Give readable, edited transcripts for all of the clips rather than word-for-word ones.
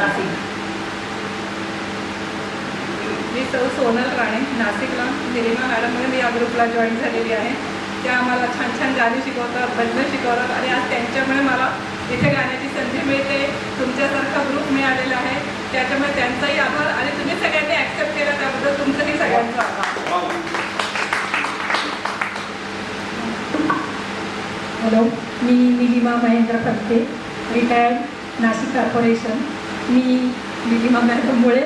नाशिक. मी सौ सोनल राणे, नाशिकला निलिमा मॅडममध्ये मी या ग्रुपला जॉईन झालेली आहे. त्या आम्हाला छान छान गाणी शिकवतात, भजनं शिकवतात आणि आज त्यांच्यामुळे मला इथे गाण्याची संधी मिळते. तुमच्यासारखा ग्रुप मिळालेला आहे, त्याच्यामुळे त्यांचाही आभार आणि तुम्ही सगळ्यांनी ॲक्सेप्ट केलं त्याबद्दल तुमचंही सगळ्यांचं आभार. हॅलो, मी निलिमा महेंद्र फडके, रिटायर्ड नाशिक कॉर्पोरेशन. मी निलिमा मॅडममुळे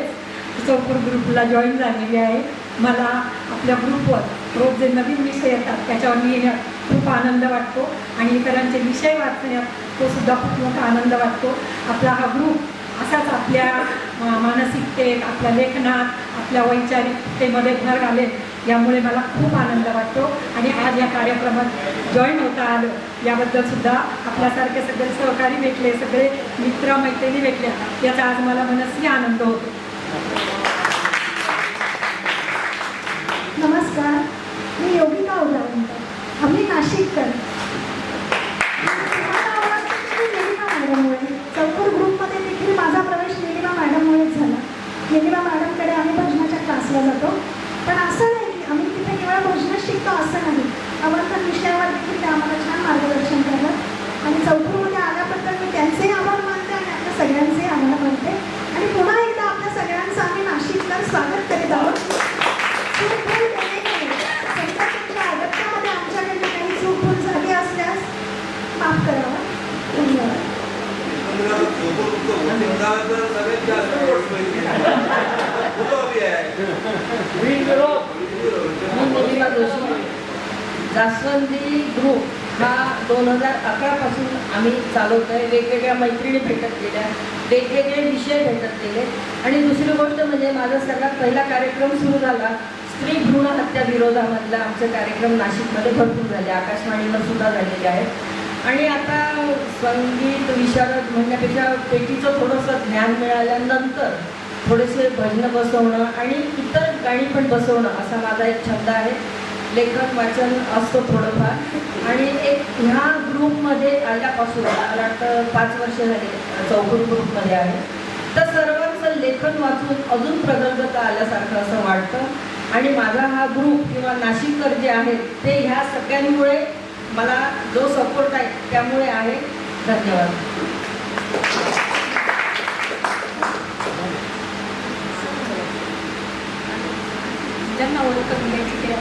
चौकूर ग्रुपला जॉईन झालेली आहे. मला आपल्या ग्रुपवर रोज जे नवीन विषय येतात त्याच्यावर लिहिण्यात खूप आनंद वाटतो आणि इतरांचे विषय वाचण्यात तो सुद्धा खूप मोठा आनंद वाटतो. आपला हा ग्रुप असाच आपल्या मानसिकतेत, आपल्या लेखनात, आपल्या वैचारिकतेमध्ये भर घालेल यामुळे मला खूप आनंद वाटतो. आणि आज या कार्यक्रमात जॉईन होता आलं याबद्दल सुद्धा आपल्यासारखे सगळे सहकारी भेटले, सगळे मित्र मैत्रिणी भेटल्या याचा आज मला मनस्वी आनंद होतो. नमस्कार, मी योगिता उदावंकर, आम्ही नाशिककर. निलिमा मॅडममुळे चौकूर ग्रुपमध्ये देखील माझा प्रवेश निलिमा मॅडममुळेच झाला. निलिमा मॅडमकडे आम्ही भजनाच्या क्लासला जातो, पण असं नाही की आम्ही तिथे केवळ भजनच शिकतो असं नाही. अवर्तन विषयावर देखील ते आम्हाला छान मार्गदर्शन करतात आणि चौकूरमध्ये आल्याबद्दल मी त्यांचेही आभार मानते आणि आपल्या सगळ्यांचेही आभार मानते. आणि पुन्हा एकदा आपल्या सगळ्यांचं आम्ही नाशिककर स्वागत करीत आहोत. आदत्यामध्ये आमच्याकडे काही चूक भूल झाली असल्यास माफ करावं. धन्यवाद. जास्वंदी ग्रुप हा 2011 पासून आम्ही चालवतो आहे. वेगवेगळ्या मैत्रिणी भेटत गेल्या, वेगवेगळे विषय भेटत गेले. आणि दुसरी गोष्ट म्हणजे माझा सगळ्यात पहिला कार्यक्रम सुरू झाला स्त्री भ्रूण हत्या विरोधामधला. आमचे कार्यक्रम नाशिकमध्ये भरपूर झाले, आकाशवाणीवर सुद्धा झालेले आहेत. आणि आता संगीत विशारद म्हणण्यापेक्षा पेटीचं थोडंसं ज्ञान मिळाल्यानंतर थोडेसे भजनं बसवणं आणि इतर गाणी पण बसवणं असा माझा एक छंद आहे. लेखन वाचन असतं थोडंफार. आणि एक ह्या ग्रुपमध्ये आल्यापासून मला वाटतं 5 वर्ष झाले चौकूर ग्रुपमध्ये आहे. तर सर्वांचं लेखन वाचून अजून प्रगल्भता आल्यासारखं असं वाटतं. आणि माझा हा ग्रुप किंवा नाशिककर जे आहेत ते ह्या सगळ्यांमुळे मला जो सपोर्ट आहे त्यामुळे आहे. धन्यवाद. ज्यांना ओळख करून द्यायची ते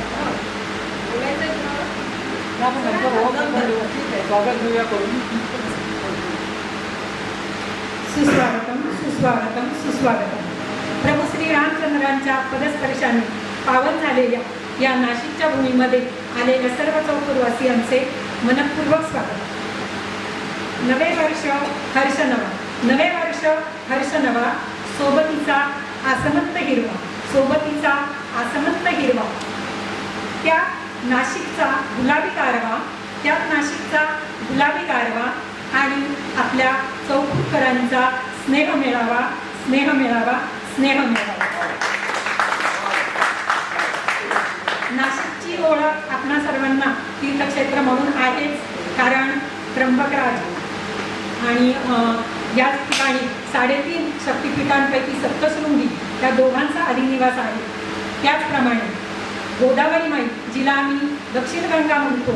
सुस्वागतम सुस्वागतम सुस्वागतम. प्रभू श्री रामचंद्रांच्या पदस्पर्शाने पावन झालेल्या या नाशिकच्या भूमीमध्ये आलेल्या सर्व चौकूरवासियांचे मनपूर्वक स्वागत. नवे वर्ष हर्ष नवा, नवे वर्ष हर्ष नवा, सोबतीचा आसमंत हिरवा, सोबतीचा आसमंत हिरवा. त्या नाशिकचा गुलाबी गारवा, त्यात नाशिकचा गुलाबी गारवा आणि आपल्या चौकूरकरांचा स्नेह मेळावा, स्नेह मेळावा, स्नेह मेळावा. नाशिकची ओळख आपणा सर्वांना तीर्थक्षेत्र म्हणून आहेच, कारण त्र्यंबकराज आणि याच ठिकाणी 3.5 शक्तिपीठांपैकी सप्तशृंगी त्या दोघांचा अधिनिवास आहे. त्याचप्रमाणे गोदावरी माई, जिला आम्ही दक्षिण गंगा म्हणतो,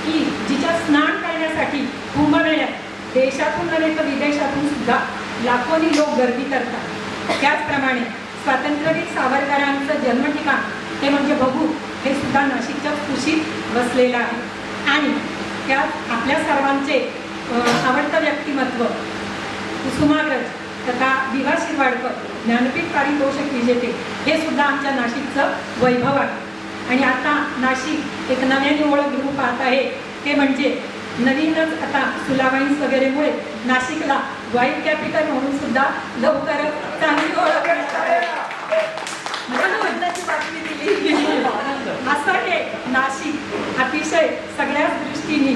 की जिच्या स्नान करण्यासाठी कुंभमेळ्यात देशातून नव्हे तर विदेशातून सुद्धा लाखोनी लोक गर्दी करतात. त्याचप्रमाणे स्वातंत्र्यवीर सावरकरांचं जन्मठिकाण ते म्हणजे बघू हे सुद्धा नाशिकच्या कुशीत वसलेलं आहे. आणि त्यात आपल्या सर्वांचे आवडतं व्यक्तिमत्व कुसुमाग्रज तथा विभा शिरवाडकर ज्ञानपीठ पारितोषिक विजेते हे सुद्धा आमच्या नाशिकचं वैभव आहे. आणि आता नाशिक एक नव्याने ओळख घेऊन पाहत आहे, ते म्हणजे नवीनच आता सुलावाईन्स वगैरेमुळे नाशिकला वाईट कॅपिटल म्हणून सुद्धा लवकरच चांगली ओळख बातमी दिली. असं हे नाशिक अतिशय सगळ्याच दृष्टीने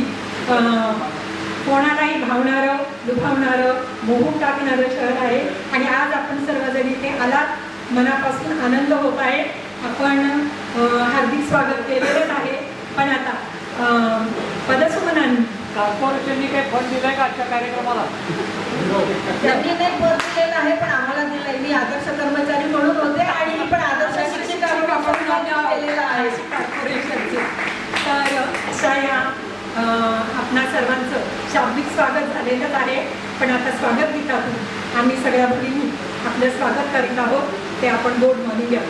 कोणालाही भावणारं, लुभावणारं, मोहून टाकणारं शहर आहे. आणि आज आपण सर्वजण इथे आलात, मनापासून आनंद होत आहे. आपण हार्दिक स्वागत केलेलंच आहे. पण आता पदसुमनांनी कॉर्पोरेशननी काही फंड दिलाय का आजच्या कार्यक्रमाला? त्यांनी नाही पद दिलेलं आहे, पण आम्हाला दिलंय. मी आदर्श कर्मचारी म्हणून होते आणि मी पण आदर्श शिक्षिका म्हणून केलेलं आहे. कॉर्पोरेशनचे. तर अशा या आपणा सर्वांचं शाब्दिक स्वागत झालेलंच आहे. पण आता स्वागत गीतातून आम्ही सगळ्या मुलींनी आपलं स्वागत करीत आहोत, ते आपण बोर्ड म्हणून घ्या.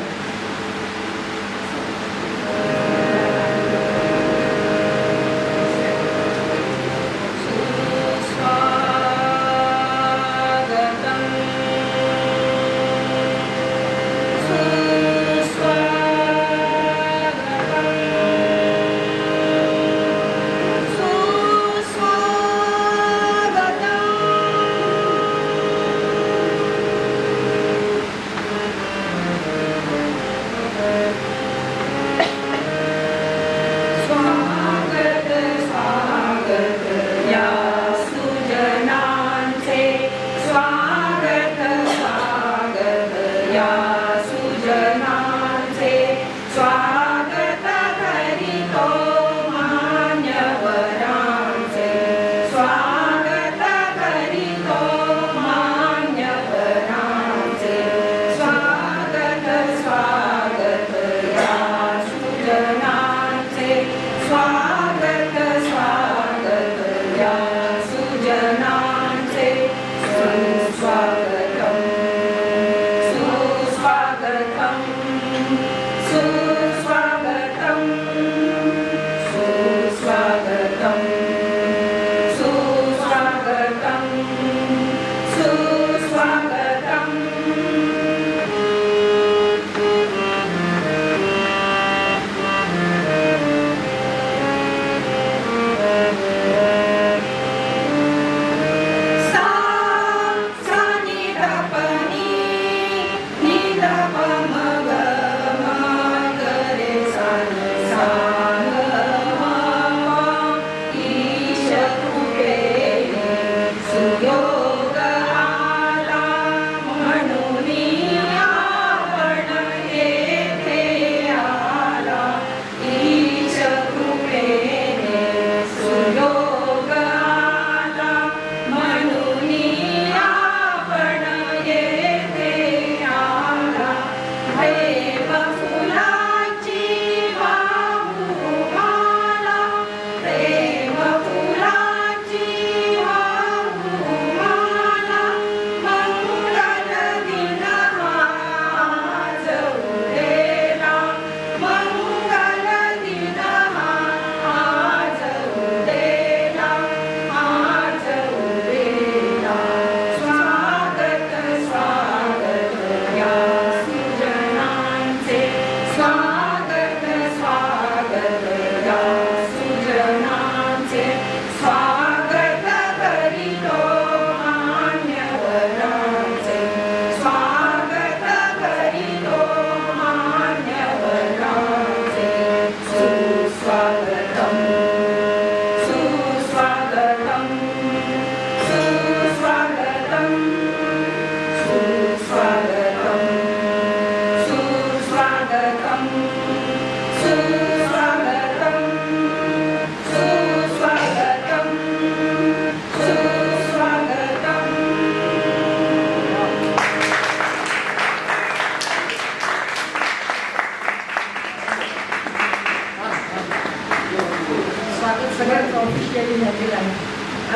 ऑफिशियली झालेलं आहे.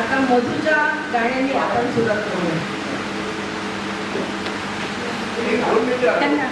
आता मधूच्या गाण्याने आपण सुरुवात करूया. त्यांना